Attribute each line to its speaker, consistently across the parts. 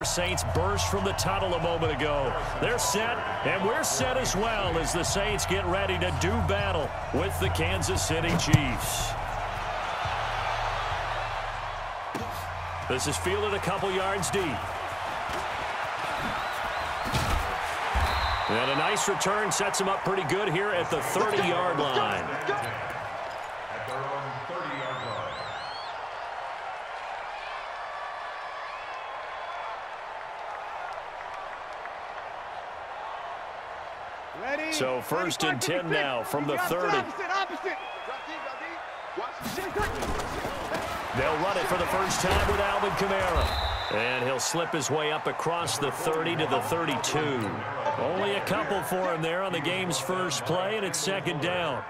Speaker 1: Saints burst from the tunnel a moment ago. They're set, and we're set as well as the Saints get ready to do battle with the Kansas City Chiefs. This is fielded a couple yards deep. And a nice return sets him up pretty good here at the 30-yard line. So first and 10 now from the 30. They'll run it for the first time with Alvin Kamara. And he'll slip his way up across the 30 to the 32. Only a couple for him there on the game's first play, and it's second down.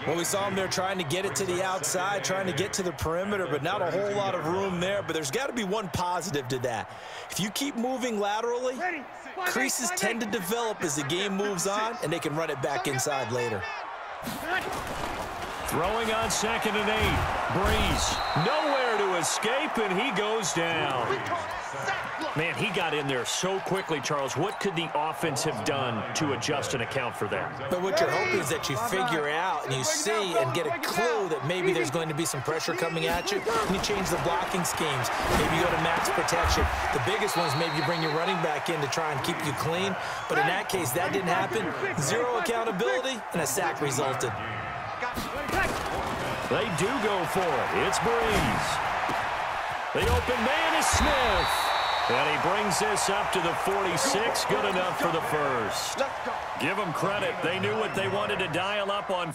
Speaker 2: Well, we saw him there trying to get it to the outside, trying to get to the perimeter, but not a whole lot of room there. But there's got to be one positive to that. If you keep moving laterally, creases tend to develop as the game moves on, and they can run it back inside later.
Speaker 1: Throwing on 2nd and 8. Breeze nowhere to escape, and he goes down. Man, he got in there so quickly, Charles. What could the offense have done to adjust and account for that?
Speaker 2: But what you're hoping is that you figure out and you see and get a clue that maybe there's going to be some pressure coming at you, and you change the blocking schemes. Maybe you go to max protection. The biggest one is maybe you bring your running back in to try and keep you clean. But in that case, that didn't happen. Zero accountability, and a sack resulted.
Speaker 1: They do go for it. It's Breeze. The open man is Smith. And he brings this up to the 46. Good enough for the first. Give them credit. They knew what they wanted to dial up on.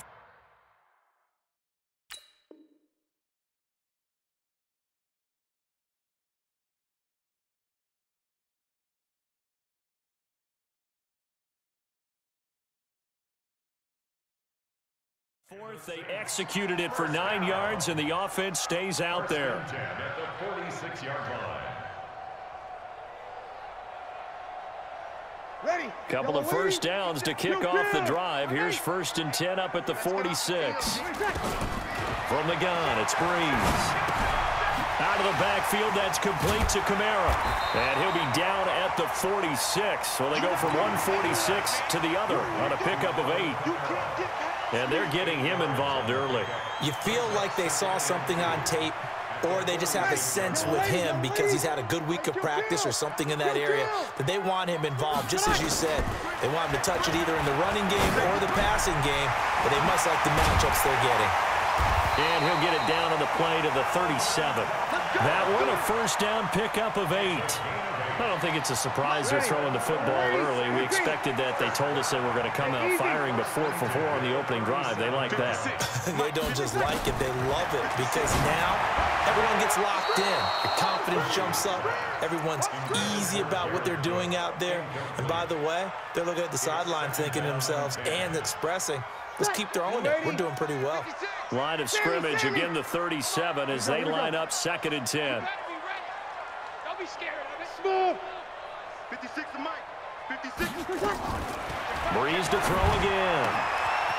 Speaker 1: Fourth, they executed it for 9 yards, and the offense stays out there.
Speaker 3: At the 46-yard line.
Speaker 1: Couple of first downs to kick off the drive. Here's 1st and 10 up at the 46. From the gun, it's Breeze. Out of the backfield, that's complete to Kamara. And he'll be down at the 46. So they go from 146 to the other on a pickup of 8. And they're getting him involved early.
Speaker 2: You feel like they saw something on tape, or they just have a sense with him because he's had a good week of practice or something in that area that they want him involved. Just as you said, they want him to touch it either in the running game or the passing game, but they must like the matchups they're getting.
Speaker 1: And he'll get it down on the play to the 37. That one, a first down pickup of 8. I don't think it's a surprise they're throwing the football early. We expected that. They told us they were going to come out firing, but 4 for 4 on the opening drive. They like that.
Speaker 2: They don't just like it, they love it, because now everyone gets locked in. Your confidence jumps up. Everyone's easy about what they're doing out there. And by the way, they're looking at the sideline thinking to themselves and expressing, let's keep throwing it. We're doing pretty well.
Speaker 1: Line of scrimmage, again the 37 as they line up 2nd and 10.
Speaker 4: Don't be scared of it. Move. 56 to Mike. 56.
Speaker 1: Breeze to throw again.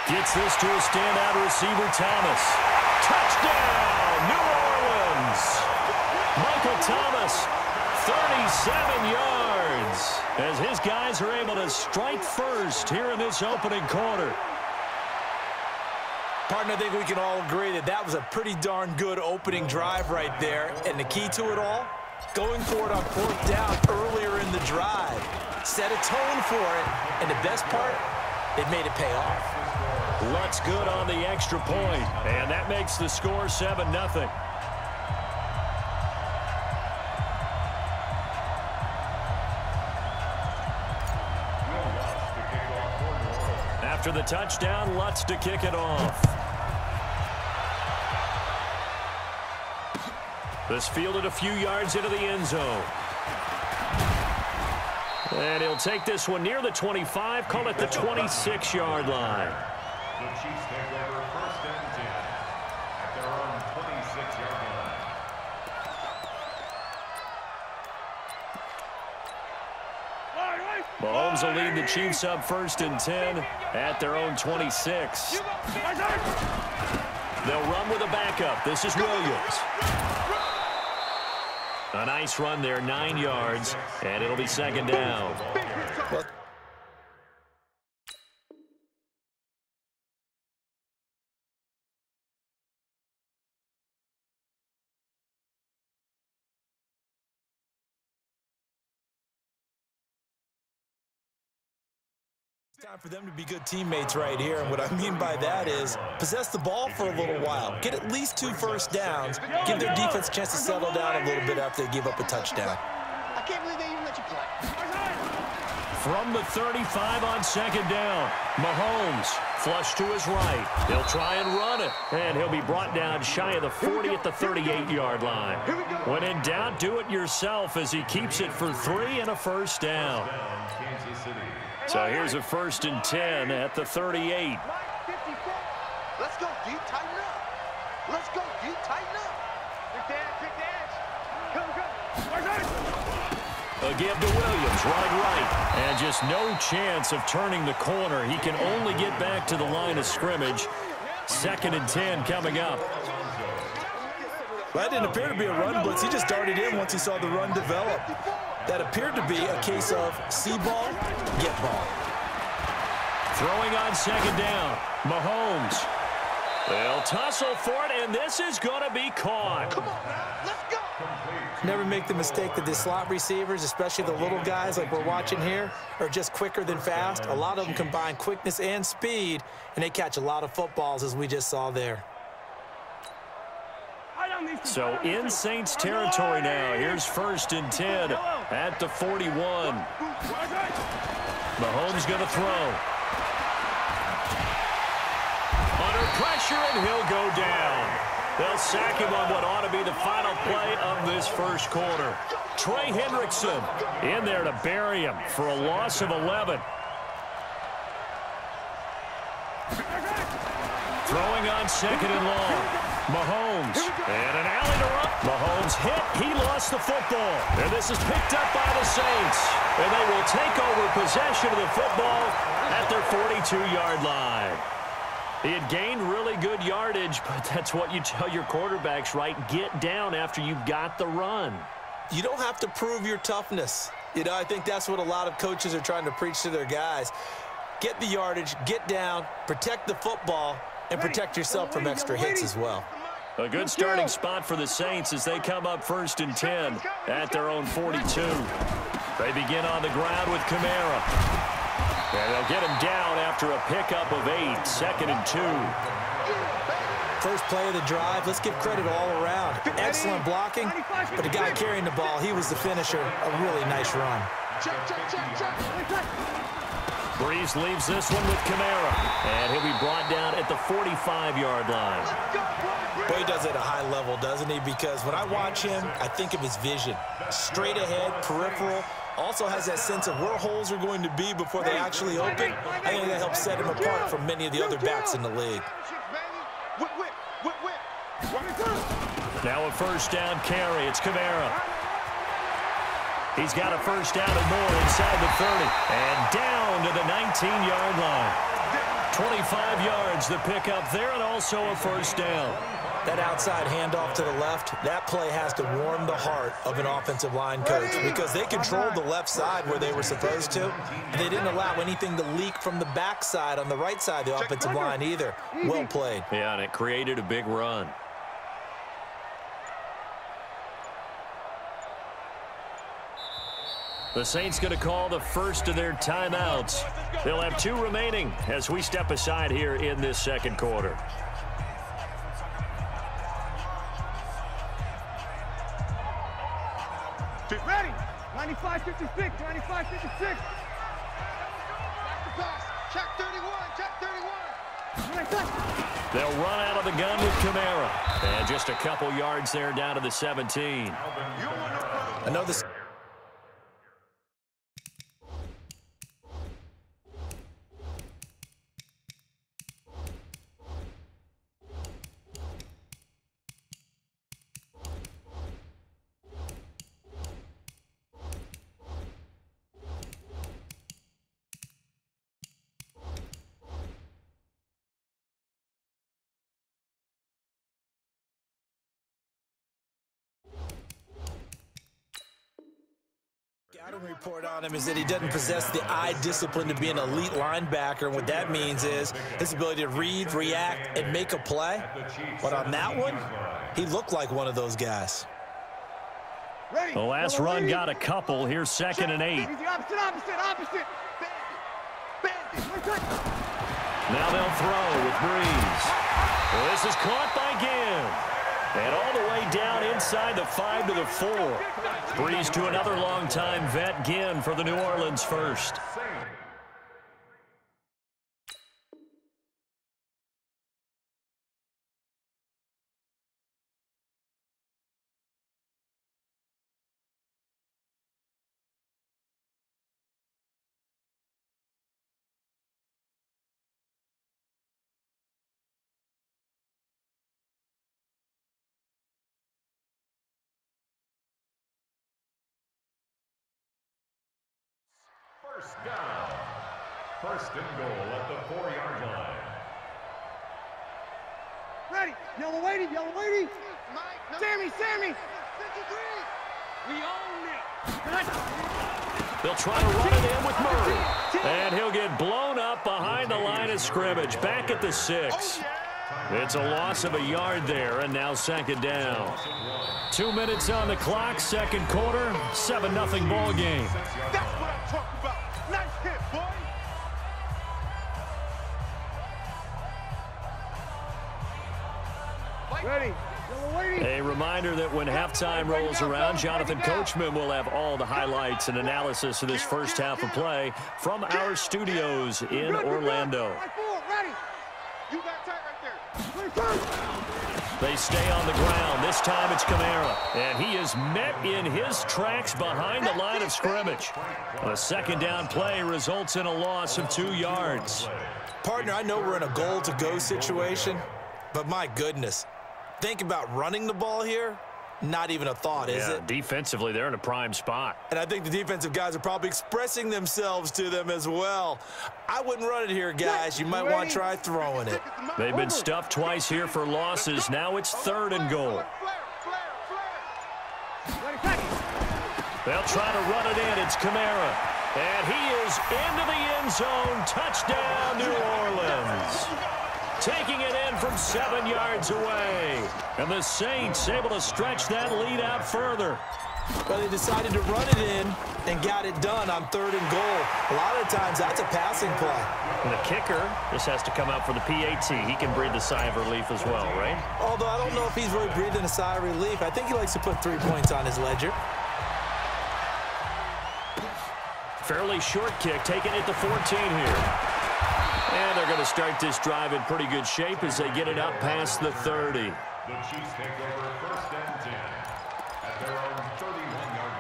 Speaker 1: Gets this to a standout receiver, Thomas. Touchdown, New Orleans. Michael Thomas, 37 yards. As his guys are able to strike first here in this opening quarter.
Speaker 2: Partner, I think we can all agree that that was a pretty darn good opening drive right there. And the key to it all, going for it on 4th down earlier in the drive. Set a tone for it. And the best part, it made it pay off.
Speaker 1: Lutz good on the extra point. And that makes the score 7-0. After the touchdown, Lutz to kick it off. This fielded a few yards into the end zone. And he'll take this one near the 25, call it the 26-yard line.
Speaker 3: The Chiefs take over 1st and 10 at their own 26-yard line.
Speaker 1: Mahomes will lead the Chiefs up 1st and 10 at their own 26. They'll run with a backup. This is Williams. A nice run there, 9 yards, and it'll be second down.
Speaker 2: Well, it's time for them to be good teammates right here, and what I mean by that is possess the ball for a little while, get at least 2 first downs, give their defense a chance to settle down a little bit after they give up a touchdown.
Speaker 4: I can't believe they even let you play.
Speaker 1: From the 35 on second down, Mahomes flush to his right. He'll try and run it, and he'll be brought down shy of the 40 at the 38-yard line. When in doubt, do it yourself as he keeps it for 3 and a first down. So here's a 1st and 10 at the 38.
Speaker 4: Let's go, D. Tighten up. Let's go, D. Tighten up. Big dance. Come.
Speaker 1: A give to Williams, running right. And just no chance of turning the corner. He can only get back to the line of scrimmage. 2nd and 10 coming up.
Speaker 2: Well, that didn't appear to be a run blitz. He just darted in once he saw the run develop. That appeared to be a case of see ball, get ball.
Speaker 1: Throwing on second down, Mahomes. They'll tussle for it, and this is going to be caught.
Speaker 4: Come on, let's go.
Speaker 2: Never make the mistake that the slot receivers, especially the little guys like we're watching here, are just quicker than fast. A lot of them combine quickness and speed, and they catch a lot of footballs, as we just saw there.
Speaker 1: So in Saints territory now. Here's 1st and 10 at the 41. Mahomes going to throw. Under pressure, and he'll go down. They'll sack him on what ought to be the final play of this first quarter. Trey Hendrickson in there to bury him for a loss of 11. Throwing on 2nd and long. Mahomes, and an alley to run. Mahomes hit. He lost the football. And this is picked up by the Saints. And they will take over possession of the football at their 42-yard line. He had gained really good yardage, but that's what you tell your quarterbacks, right? Get down after you've got the run.
Speaker 2: You don't have to prove your toughness. You know, I think that's what a lot of coaches are trying to preach to their guys. Get the yardage, get down, protect the football, and protect yourself from extra hits as well.
Speaker 1: A good starting spot for the Saints as they come up 1st and 10 at their own 42. They begin on the ground with Kamara. And they'll get him down after a pickup of 8, 2nd and 2.
Speaker 2: First play of the drive, let's give credit all around. Excellent blocking, but the guy carrying the ball, he was the finisher. A really nice run.
Speaker 1: Breeze leaves this one with Kamara. And he'll be brought down at the 45-yard line.
Speaker 2: Boy, he does it at a high level, doesn't he? Because when I watch him, I think of his vision. Straight ahead, peripheral. Also has that sense of where holes are going to be before they actually open. I think that helps set him apart from many of the other backs in the league.
Speaker 1: Now a first down carry. It's Kamara. He's got a first down and more inside the 30. And down to the 19-yard line. 25 yards the pickup there, and also a first down.
Speaker 2: That outside handoff to the left, that play has to warm the heart of an offensive line coach because they controlled the left side where they were supposed to. And they didn't allow anything to leak from the backside on the right side of the offensive line either. Well played.
Speaker 1: Yeah, and it created a big run. The Saints going to call the first of their timeouts. They'll have 2 remaining as we step aside here in this second quarter.
Speaker 4: Ready. 95-56. 95-56. Back to pass. Check 31. Check 31.
Speaker 1: They'll run out of the gun with Kamara. And just a couple yards there down to the 17.
Speaker 2: I know this. Scouting report on him is that he doesn't possess the eye discipline to be an elite linebacker. And what that means is his ability to read, react, and make a play. But on that one, he looked like one of those guys.
Speaker 1: The last run got a couple. Here's 2nd and 8.
Speaker 4: Opposite.
Speaker 1: Now they'll throw with Breeze. Well, this is caught by Ginn. And all the way down inside the 5 to the 4. Breeze to another longtime vet, Ginn, for the New Orleans first.
Speaker 3: First down. 1st and goal at the 4-yard line.
Speaker 4: Ready. Yellow lady. Sammy. We own it.
Speaker 1: They'll try to run it in with Murray. And he'll get blown up behind the line of scrimmage. Back at the 6. It's a loss of a yard there, and now 2nd down. 2 minutes on the clock, 2nd quarter, 7-0 ball game.
Speaker 4: That's what I'm talking about. Nice hit, boy. Ready.
Speaker 1: A reminder that when halftime rolls around, Jonathan Coachman will have all the highlights and analysis of this first half of play from our studios in Orlando.
Speaker 4: You got tight right there.
Speaker 1: They stay on the ground. This time it's Kamara. And he is met in his tracks behind the line of scrimmage. A 2nd down play results in a loss of 2 yards.
Speaker 2: Partner, I know we're in a goal-to-go situation, but my goodness. Think about running the ball here. Not even a thought, is it?
Speaker 1: Defensively, they're in a prime spot.
Speaker 2: And I think the defensive guys are probably expressing themselves to them as well. I wouldn't run it here, guys. You might want to try throwing it.
Speaker 1: They've been stuffed twice here for losses. Now it's 3rd and goal. They'll try to run it in. It's Kamara. And he is into the end zone. Touchdown, New Orleans. Taking it in from 7 yards away. And the Saints able to stretch that lead out further.
Speaker 2: Well, they decided to run it in and got it done on 3rd and goal. A lot of times, that's a passing play.
Speaker 1: And the kicker just has to come out for the PAT. He can breathe a sigh of relief as well, right?
Speaker 2: Although I don't know if he's really breathing a sigh of relief. I think he likes to put 3 points on his ledger.
Speaker 1: Fairly short kick, taking it to 14 here. And they're going to start this drive in pretty good shape as they get it up past the 30.
Speaker 3: The Chiefs take over 1st and 10 at their own 31-yard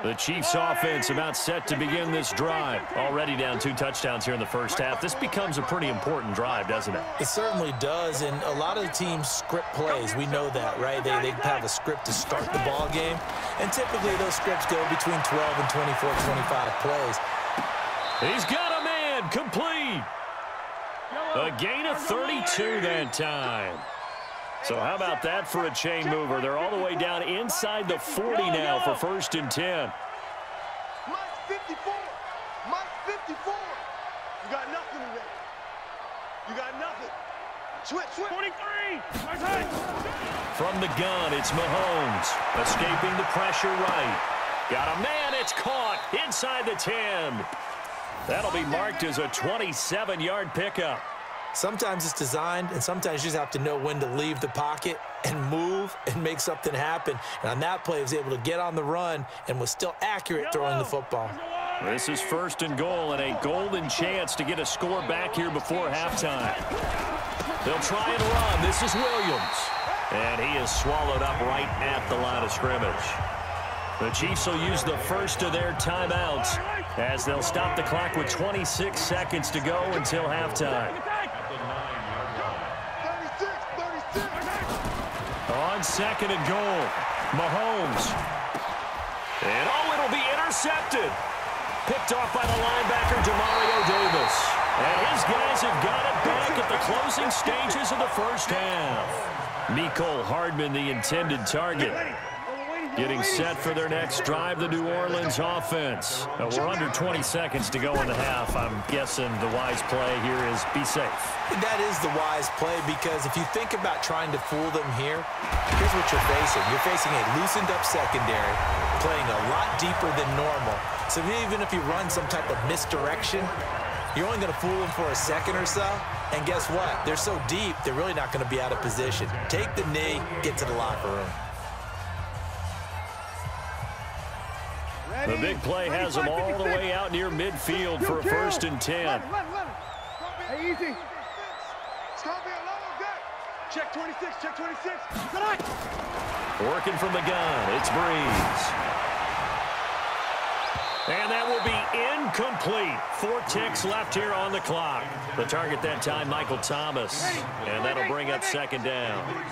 Speaker 3: line.
Speaker 1: The Chiefs offense about set to begin this drive. Already down 2 touchdowns here in the first half. This becomes a pretty important drive, doesn't it?
Speaker 2: It certainly does, and a lot of the teams script plays. We know that, right? They have a script to start the ball game, and typically those scripts go between 12 and 24, 25 plays.
Speaker 1: He's got a man, complete. A gain of 32 that time. So how about that for a chain mover? They're all the way down inside the 40 now for 1st and 10.
Speaker 4: Mike 54. Mike 54. You got nothing in there. You got nothing. Switch. 43.
Speaker 1: From the gun, it's Mahomes. Escaping the pressure right. Got a man, it's caught inside the 10. That'll be marked as a 27-yard pickup.
Speaker 2: Sometimes it's designed, and sometimes you just have to know when to leave the pocket and move and make something happen. And on that play, he was able to get on the run and was still accurate throwing the football.
Speaker 1: This is 1st and goal and a golden chance to get a score back here before halftime. They'll try and run. This is Williams. And he is swallowed up right at the line of scrimmage. The Chiefs will use the first of their timeouts as they'll stop the clock with 26 seconds to go until halftime. On 2nd and goal, Mahomes. And it'll be intercepted. Picked off by the linebacker, Demario Davis. And his guys have got it back at the closing stages of the first half. Mecole Hardman, the intended target. Getting set for their next drive, the New Orleans offense. We're under 20 seconds to go in the half. I'm guessing the wise play here is be safe.
Speaker 2: That is the wise play, because if you think about trying to fool them here, here's what you're facing. You're facing a loosened up secondary, playing a lot deeper than normal. So even if you run some type of misdirection, you're only going to fool them for a second or so. And guess what? They're so deep, they're really not going to be out of position. Take the knee, get to the locker room.
Speaker 1: The big play has them all the way out near midfield for a 1st and 10.
Speaker 4: Hey, easy. It's going to be a long day. Check 26, check 26.
Speaker 1: Working from the gun, it's Breeze. And that will be incomplete. 4 ticks left here on the clock. The target that time, Michael Thomas. And that'll bring up 2nd down.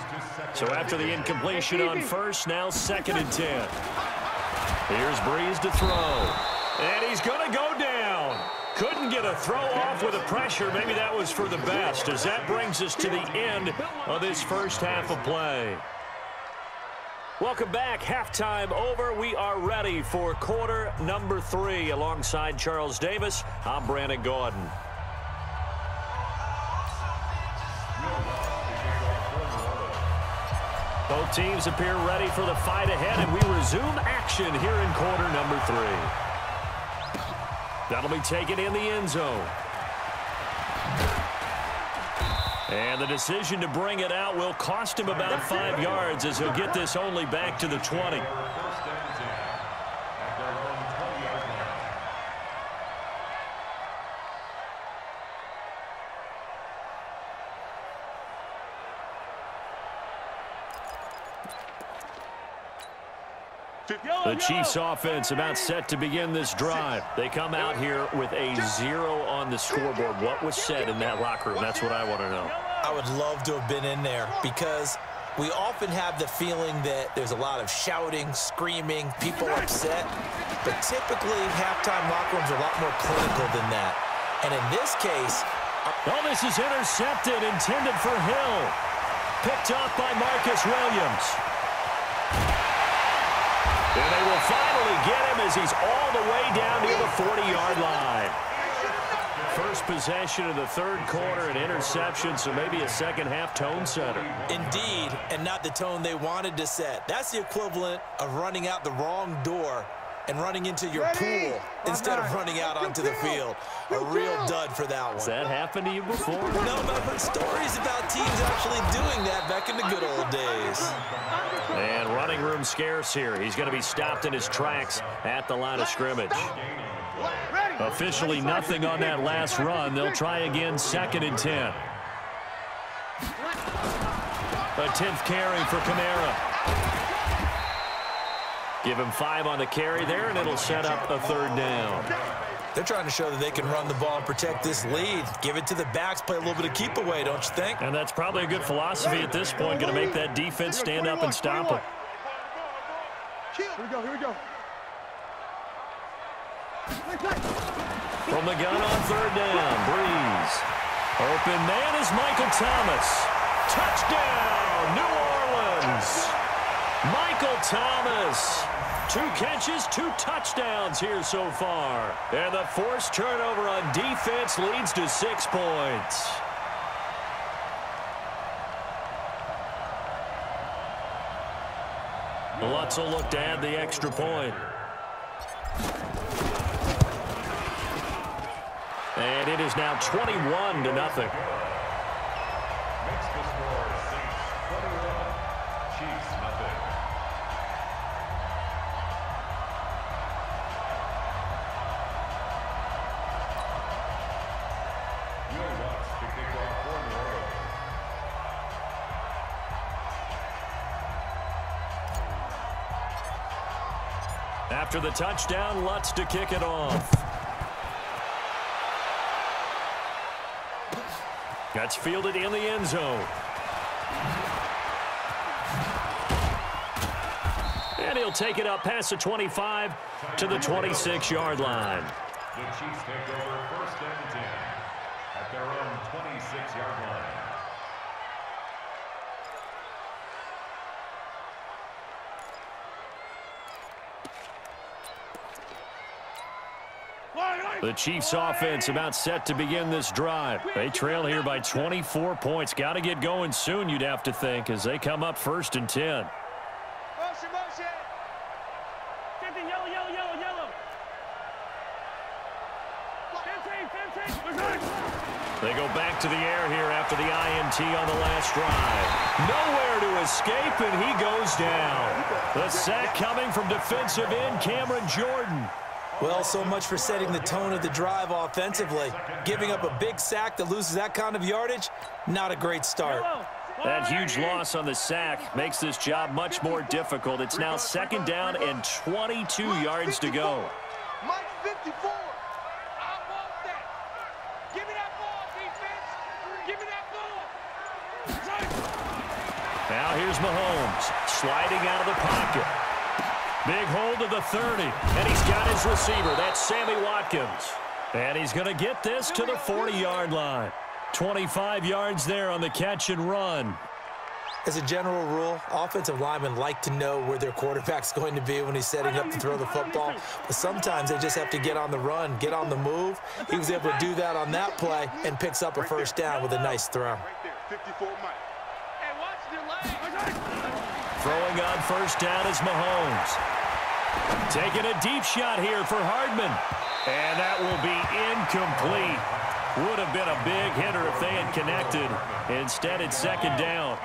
Speaker 1: So after the incompletion on 1st, now 2nd and 10. Here's Breeze to throw. And he's going to go down. Couldn't get a throw off with the pressure. Maybe that was for the best, as that brings us to the end of this first half of play. Welcome back. Halftime over. We are ready for quarter number 3. Alongside Charles Davis, I'm Brandon Gordon. Both teams appear ready for the fight ahead, and we resume action here in quarter number 3. That'll be taken in the end zone. And the decision to bring it out will cost him about 5 yards, as he'll get this only back to the 20. The Chiefs offense about set to begin this drive. They come out here with a 0 on the scoreboard. What was said in that locker room? That's what I want to know.
Speaker 2: I would love to have been in there, because we often have the feeling that there's a lot of shouting, screaming, people upset. But typically, halftime locker rooms are a lot more clinical than that. And in this case...
Speaker 1: Oh, this is intercepted, intended for Hill. Picked up by Marcus Williams. And they will finally get him as he's all the way down near the 40-yard line. First possession of the 3rd quarter, an interception, so maybe a second-half tone setter.
Speaker 2: Indeed, and not the tone they wanted to set. That's the equivalent of running out the wrong door and running into your pool instead of running out onto the field. A real dud for that one.
Speaker 1: Has that happened to you before?
Speaker 2: No, but I've heard stories about teams actually doing that back in the good old days.
Speaker 1: And running room scarce here. He's going to be stopped in his tracks at the line of scrimmage. Officially nothing on that last run. They'll try again, 2nd and 10. A 10th carry for Kamara. Give him 5 on the carry there, and it'll set up a 3rd down.
Speaker 2: They're trying to show that they can run the ball and protect this lead. Give it to the backs, play a little bit of keep away, don't you think?
Speaker 1: And that's probably a good philosophy at this point, going to make that defense stand up and stop them.
Speaker 4: Here we go, here we go.
Speaker 1: From the gun on 3rd down, Breeze. Open man is Michael Thomas. Touchdown, New Orleans. Michael Thomas. 2 catches, 2 touchdowns here so far. And the forced turnover on defense leads to 6 points. Lutz will look to add the extra point. And it is now 21-0. After the touchdown, Lutz to kick it off. That's fielded in the end zone. And he'll take it up past the 25 to the 26-yard line.
Speaker 3: The Chiefs take over 1st and 10 at their own 26-yard line.
Speaker 1: The Chiefs offense about set to begin this drive. They trail here by 24 points. Got to get going soon, you'd have to think, as they come up 1st and 10.
Speaker 4: Motion, motion. Yellow, yellow, yellow, yellow. 15.
Speaker 1: They go back to the air here after the INT on the last drive. Nowhere to escape, and he goes down. The sack coming from defensive end Cameron Jordan.
Speaker 2: Well, so much for setting the tone of the drive offensively. Giving up a big sack that loses that kind of yardage, not a great start.
Speaker 1: That huge loss on the sack makes this job much more difficult. It's now 2nd down and 22 yards to go.
Speaker 4: Mike 54. I want that. Give me that ball, defense. Give me that ball.
Speaker 1: Now here's Mahomes sliding out of the pocket. Big hold of the 30, and he's got his receiver. That's Sammy Watkins. And he's going to get this to the 40-yard line. 25 yards there on the catch and run.
Speaker 2: As a general rule, offensive linemen like to know where their quarterback's going to be when he's setting up to throw the football. But sometimes they just have to get on the run, get on the move. He was able to do that on that play and picks up a 1st down with a nice throw.
Speaker 4: Right there, 54 Mike. Hey, watch your leg.
Speaker 1: Throwing on 1st down is Mahomes. Taking a deep shot here for Hardman. And that will be incomplete. Would have been a big hitter if they had connected. Instead, it's 2nd down.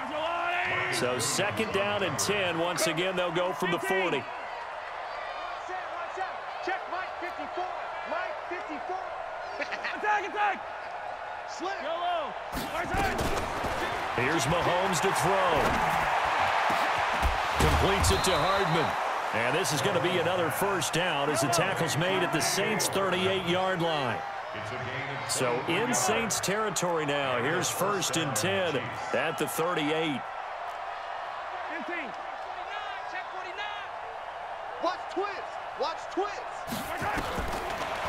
Speaker 1: So 2nd down and 10. Once again, they'll go from the 40.
Speaker 4: Check Mike 54. Mike 54. Attack. Slip. Go low.
Speaker 1: Here's Mahomes to throw. Completes it to Hardman. And this is going to be another 1st down as the tackle's made at the Saints' 38-yard line. So in Saints territory now. Here's 1st and 10 at the 38.
Speaker 4: 15. Check 49. Watch twins. Watch twins.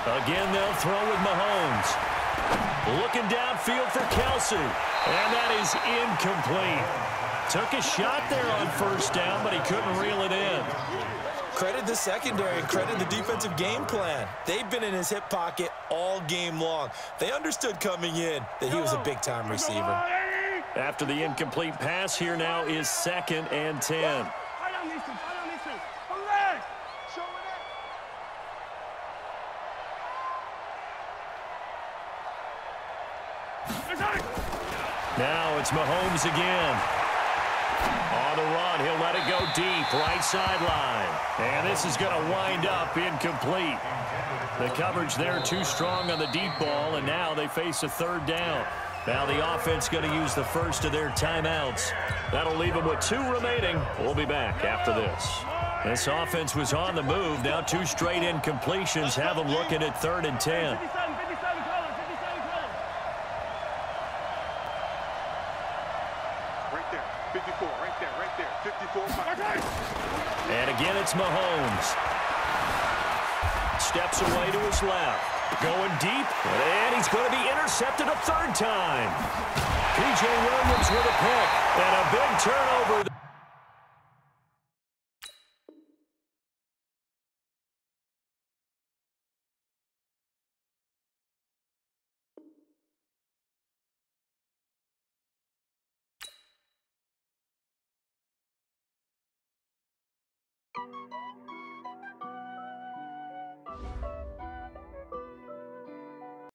Speaker 1: Again, they'll throw with Mahomes. Looking downfield for Kelsey. And that is incomplete. Took a shot there on 1st down, but he couldn't reel it in.
Speaker 2: Credit the secondary and credit the defensive game plan. They've been in his hip pocket all game long. They understood coming in that he was a big-time receiver.
Speaker 1: After the incomplete pass, here now is 2nd and 10. Now it's Mahomes again. On the run, he'll let it go deep, right sideline. And this is going to wind up incomplete. The coverage there too strong on the deep ball, and now they face a 3rd down. Now the offense going to use the first of their timeouts. That'll leave them with 2 remaining. We'll be back after this. This offense was on the move. Now 2 straight incompletions have them looking at 3rd and 10.
Speaker 4: Right there, 54, right there, 54.
Speaker 1: And again, it's Mahomes. Steps away to his left. Going deep, and he's going to be intercepted a 3rd time. P.J. Williams with a pick, and a big turnover.